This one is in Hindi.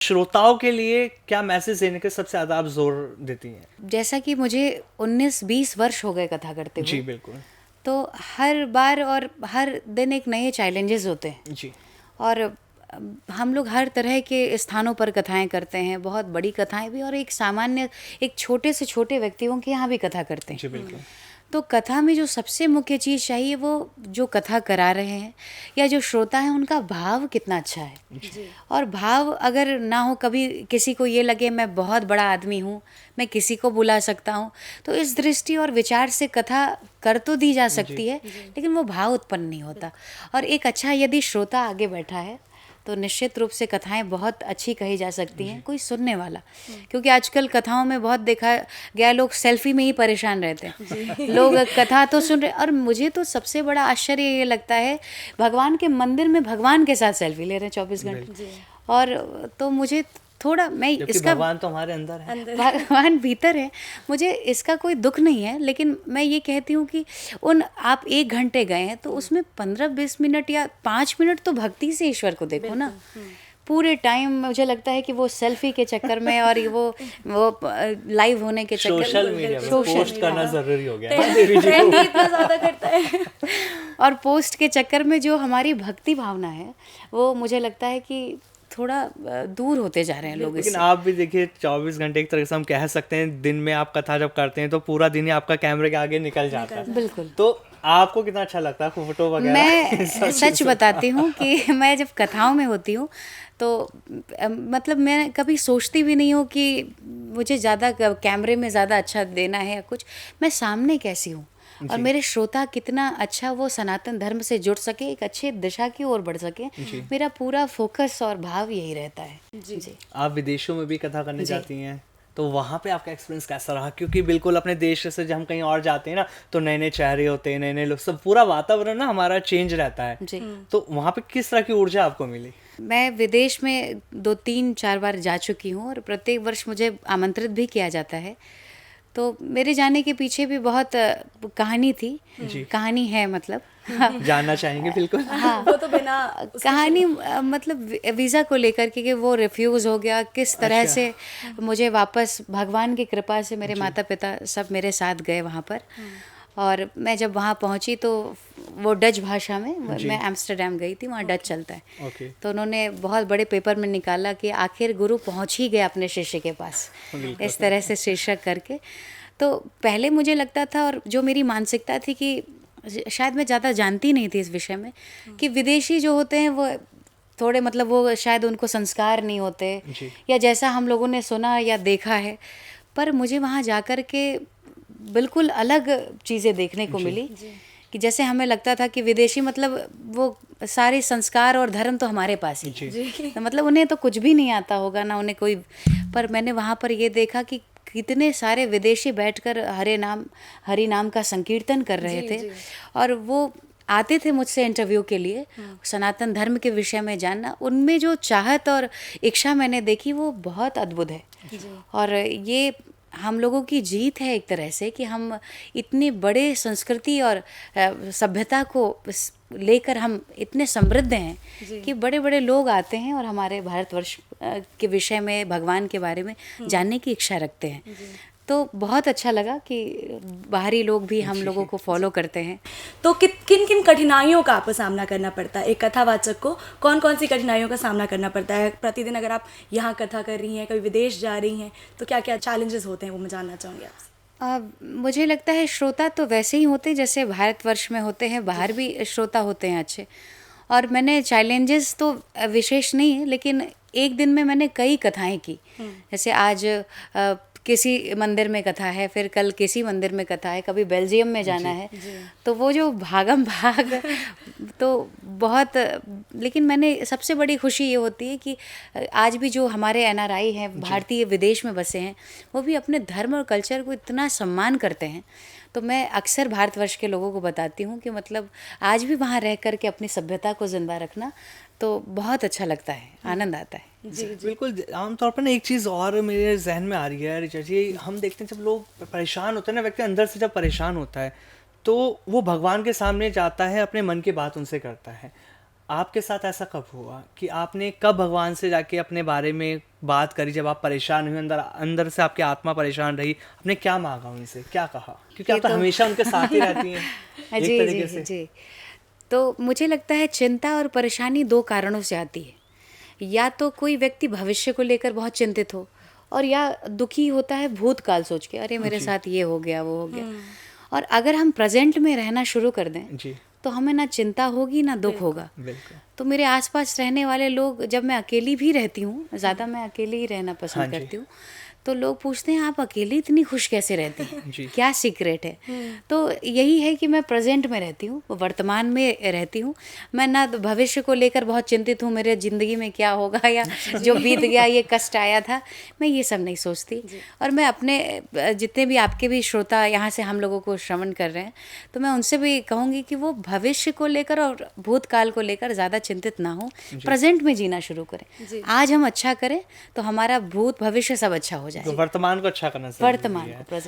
श्रोताओं के लिए क्या मैसेज देने के सबसे ज़्यादा आप जोर देती हैं? जैसा कि मुझे 19-20 वर्ष हो गए कथा करते जी, हुए, बिल्कुल। तो हर बार और हर दिन एक नए चैलेंजेस होते हैं। जी, और हम लोग हर तरह के स्थानों पर कथाएं करते हैं, बहुत बड़ी कथाएं भी, और एक सामान्य, एक छोटे से छोटे व्यक्तियों के यहाँ भी कथा करते हैं। जी, बिल्कुल। तो कथा में जो सबसे मुख्य चीज़ चाहिए, वो जो कथा करा रहे हैं या जो श्रोता है, उनका भाव कितना अच्छा है। जी, और भाव अगर ना हो, कभी किसी को ये लगे मैं बहुत बड़ा आदमी हूँ, मैं किसी को बुला सकता हूँ, तो इस दृष्टि और विचार से कथा कर तो दी जा जी, सकती है, लेकिन वो भाव उत्पन्न नहीं होता। और एक अच्छा यदि श्रोता आगे बैठा है, तो निश्चित रूप से कथाएं बहुत अच्छी कही जा सकती हैं, कोई सुनने वाला। क्योंकि आजकल कथाओं में बहुत देखा गया, लोग सेल्फी में ही परेशान रहते हैं। लोग कथा तो सुन रहे, और मुझे तो सबसे बड़ा आश्चर्य ये लगता है, भगवान के मंदिर में भगवान के साथ सेल्फी ले रहे हैं 24 घंटे। और तो मुझे थोड़ा, मैं जबकि इसका, भगवान तो हमारे अंदर है। भगवान भीतर है, मुझे इसका कोई दुख नहीं है, लेकिन मैं ये कहती हूँ कि आप 1 घंटे गए हैं, तो उसमें 15-20 मिनट या 5 मिनट तो भक्ति से ईश्वर को देखो ना। पूरे टाइम मुझे लगता है कि वो सेल्फी के चक्कर में और वो लाइव होने के चक्कर सोशल मीडिया में सोशल पोस्ट करना ज़रूरी हो गया है ना देवी जी ट्रेंड ही को। इतना ज़्यादा करता है। और पोस्ट के चक्कर में जो हमारी भक्ति भावना है, वो मुझे लगता है कि थोड़ा दूर होते जा रहे हैं लोग लेकिन इससे। आप भी देखिए 24 घंटे एक तरह से हम कह सकते हैं, दिन में आप कथा जब करते हैं तो पूरा दिन ही आपका कैमरे के आगे निकल जाता है। बिल्कुल। तो आपको कितना अच्छा लगता है फोटो वगैरह? मैं सब सच चीज़ें? बताती हूँ कि मैं जब कथाओं में होती हूँ, तो मतलब मैं कभी सोचती भी नहीं हूँ कि मुझे ज़्यादा कैमरे में ज़्यादा अच्छा देना है या कुछ। मैं सामने कैसी हूँ, और जी। मेरे श्रोता कितना अच्छा वो सनातन धर्म से जुड़ सके, एक अच्छी दिशा की ओर बढ़ सके, मेरा पूरा फोकस और भाव यही रहता है। जी। आप विदेशों में भी कथा करने जी। जाती हैं, तो वहाँ पे आपका एक्सपीरियंस कैसा रहा? क्योंकि बिल्कुल अपने देश से जब हम कहीं और जाते हैं ना, तो नए नए चेहरे होते हैं, नए नए लोग, सब पूरा वातावरण ना हमारा चेंज रहता है। जी। तो वहाँ पे किस तरह की ऊर्जा आपको मिली? मैं विदेश में 2-3-4 बार जा चुकी हूँ, और प्रत्येक वर्ष मुझे आमंत्रित भी किया जाता है। तो मेरे जाने के पीछे भी बहुत कहानी थी, जी। कहानी है मतलब। जानना चाहेंगे बिल्कुल। हाँ, वो तो बिना कहानी मतलब वीज़ा को लेकर के, कि वो रिफ्यूज़ हो गया, किस तरह अच्छा। से मुझे वापस, भगवान की कृपा से मेरे माता पिता सब मेरे साथ गए वहाँ पर। और मैं जब वहाँ पहुँची, तो वो डच भाषा में, मैं एम्स्टर्डम गई थी, वहाँ डच चलता है। ओके। तो उन्होंने बहुत बड़े पेपर में निकाला कि आखिर गुरु पहुँच ही गया अपने शिष्य के पास, इस तरह से शीर्षक करके। तो पहले मुझे लगता था, और जो मेरी मानसिकता थी, कि शायद मैं ज़्यादा जानती नहीं थी इस विषय में, कि विदेशी जो होते हैं वो थोड़े, मतलब वो शायद उनको संस्कार नहीं होते, जी। या जैसा हम लोगों ने सुना या देखा है। पर मुझे वहाँ जाकर के बिल्कुल अलग चीज़ें देखने को मिली, कि जैसे हमें लगता था कि विदेशी मतलब वो सारे संस्कार और धर्म तो हमारे पास ही है, तो मतलब उन्हें तो कुछ भी नहीं आता होगा ना, उन्हें कोई। पर मैंने वहाँ पर ये देखा कि कितने सारे विदेशी बैठकर हरि नाम का संकीर्तन कर रहे थे। और वो आते थे मुझसे इंटरव्यू के लिए, सनातन धर्म के विषय में जानना। उनमें जो चाहत और इच्छा मैंने देखी, वो बहुत अद्भुत है। और ये हम लोगों की जीत है एक तरह से, कि हम इतनी बड़े संस्कृति और सभ्यता को लेकर हम इतने समृद्ध हैं, कि बड़े बड़े लोग आते हैं और हमारे भारतवर्ष के विषय में, भगवान के बारे में जानने की इच्छा रखते हैं। तो बहुत अच्छा लगा कि बाहरी लोग भी हम लोगों को फॉलो करते हैं। तो किन किन कठिनाइयों का आपको सामना करना पड़ता है? एक कथावाचक को कौन कौन सी कठिनाइयों का सामना करना पड़ता है प्रतिदिन? अगर आप यहाँ कथा कर रही हैं, कभी विदेश जा रही हैं, तो क्या क्या चैलेंजेस होते हैं, वो मैं जानना चाहूँगी आपसे। मुझे लगता है श्रोता तो वैसे ही होते हैं जैसे भारतवर्ष में होते हैं, बाहर भी श्रोता होते हैं अच्छे। और मैंने चैलेंजेस तो विशेष नहीं, लेकिन एक दिन में मैंने कई कथाएं की। जैसे आज किसी मंदिर में कथा है, फिर कल किसी मंदिर में कथा है, कभी बेल्जियम में जाना है। तो वो जो भागम भाग तो बहुत, लेकिन मैंने सबसे बड़ी खुशी ये होती है कि आज भी जो हमारे एनआरआई हैं, भारतीय विदेश में बसे हैं, वो भी अपने धर्म और कल्चर को इतना सम्मान करते हैं। तो मैं अक्सर भारतवर्ष के लोगों को बताती हूँ कि मतलब आज भी वहाँ रह कर के अपनी सभ्यता को जिंदा रखना तो बहुत अच्छा लगता है, आनंद आता है। जी बिल्कुल। आमतौर पर ना एक चीज़ और मेरे जहन में आ रही है ऋचा जी, हम देखते हैं जब लोग परेशान होते हैं ना, व्यक्ति अंदर से जब परेशान होता है, तो वो भगवान के सामने जाता है, अपने मन की बात उनसे करता है। आपके साथ ऐसा कब हुआ कि आपने कब भगवान से जाके अपने बारे में बात करी, जब आप परेशान हुए, अंदर अंदर से आपकी आत्मा परेशान रही, आपने क्या मांगा उनसे, क्या कहा? क्योंकि आप तो हमेशा उनके साथ ही रहती हैं एक जी तरीके जी से। जी। तो मुझे लगता है चिंता और परेशानी दो कारणों से आती है। या तो कोई व्यक्ति भविष्य को लेकर बहुत चिंतित हो, और या दुखी होता है भूतकाल सोच के, अरे मेरे साथ ये हो गया वो हो गया। और अगर हम प्रेजेंट में रहना शुरू कर दें जी तो हमें ना चिंता होगी ना दुख होगा। बिल्कुल। तो मेरे आसपास रहने वाले लोग, जब मैं अकेली भी रहती हूँ, ज़्यादा मैं अकेले ही रहना हाँ पसंद जी। करती हूँ, तो लोग पूछते हैं आप अकेली इतनी खुश कैसे रहती जी। हैं, क्या सीक्रेट है? तो यही है कि मैं प्रेजेंट में रहती हूँ, वर्तमान में रहती हूँ। मैं ना तो भविष्य को लेकर बहुत चिंतित हूँ, मेरे ज़िंदगी में क्या होगा या जो बीत गया, ये कष्ट आया था, मैं ये सब नहीं सोचती। और मैं अपने जितने भी आपके भी श्रोता यहाँ से हम लोगों को श्रवण कर रहे हैं, तो मैं उनसे भी कहूँगी कि वो भविष्य को लेकर और भूतकाल को लेकर ज़्यादा चिंतित ना हो, प्रेजेंट में जीना शुरू करें। आज हम अच्छा करें तो हमारा भूत भविष्य सब अच्छा हो तो जाए। वर्तमान को अच्छा करना ज़रूरी वर्तमान है। को, प्रेजेंट।